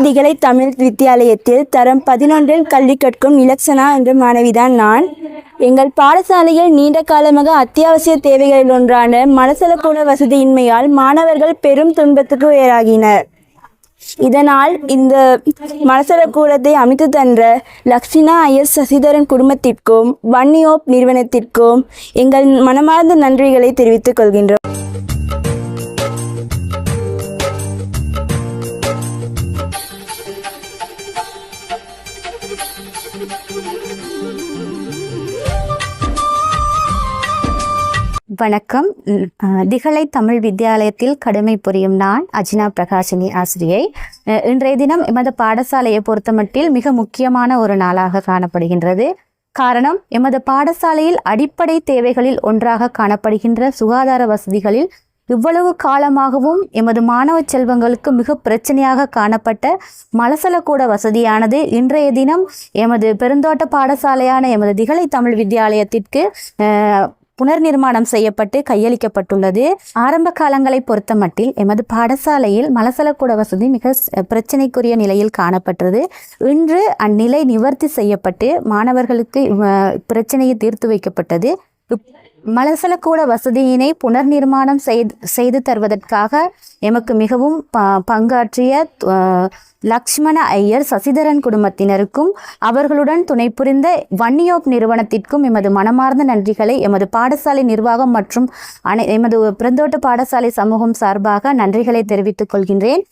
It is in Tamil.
திகலை தமிழ் வித்தியாலயத்தில் தரம் 11 கல்வி கற்கும் இலக்ஷனா என்ற மாணவிதான் நான். எங்கள் பாடசாலையில் நீண்ட காலமாக அத்தியாவசிய தேவைகளில் ஒன்றான மலசலக்கூட வசதியின்மையால் மாணவர்கள் பெரும் துன்பத்துக்கு உயராகினர். இதனால் இந்த மலசலக்கூடத்தை அமைத்து தந்த லக்ஷினா ஐயர் சசிதரன் குடும்பத்திற்கும் வன்னியோப் நிறுவனத்திற்கும் எங்கள் மனமார்ந்த நன்றிகளை தெரிவித்துக் கொள்கின்றோம். வணக்கம். திகலை தமிழ் வித்தியாலயத்தில் கடமை புரியும் நான் அஜினா பிரகாஷினி ஆசிரியை. இன்றைய தினம் எமது பாடசாலையை பொறுத்தமட்டில் மிக முக்கியமான ஒரு நாளாக காணப்படுகின்றது. காரணம், எமது பாடசாலையில் அடிப்படை தேவைகளில் ஒன்றாக காணப்படுகின்ற சுகாதார வசதிகளில் இவ்வளவு காலமாகவும் எமது மாணவ செல்வங்களுக்கு மிக பிரச்சனையாக காணப்பட்ட மலசலக்கூட வசதியானது இன்றைய தினம் எமது பெருந்தோட்ட பாடசாலையான எமது திகலை தமிழ் வித்தியாலயத்திற்கு புனர் நிர்மாணம் செய்யப்பட்டு கையளிக்கப்பட்டுள்ளது. ஆரம்ப காலங்களை பொறுத்த மட்டில் எமது பாடசாலையில் மலசலக்கூட வசதி மிக பிரச்சனைக்குரிய நிலையில் காணப்பட்டது. இன்று அந்நிலை நிவர்த்தி செய்யப்பட்டு மாணவர்களுக்கு பிரச்சனையை தீர்த்து வைக்கப்பட்டது. மலசலக்கூட வசதியினை புனர் நிர்மாணம் செய்து தருவதற்காக எமக்கு மிகவும் பங்காற்றிய லக்ஷ்மண ஐயர் சசிதரன் குடும்பத்தினருக்கும் அவர்களுடன் துணை புரிந்த வன்னியோப் நிறுவனத்திற்கும் எமது மனமார்ந்த நன்றிகளை எமது பாடசாலை நிர்வாகம் மற்றும் எமது பெருந்தோட்ட பாடசாலை சமூகம் சார்பாக நன்றிகளை தெரிவித்துக் கொள்கின்றேன்.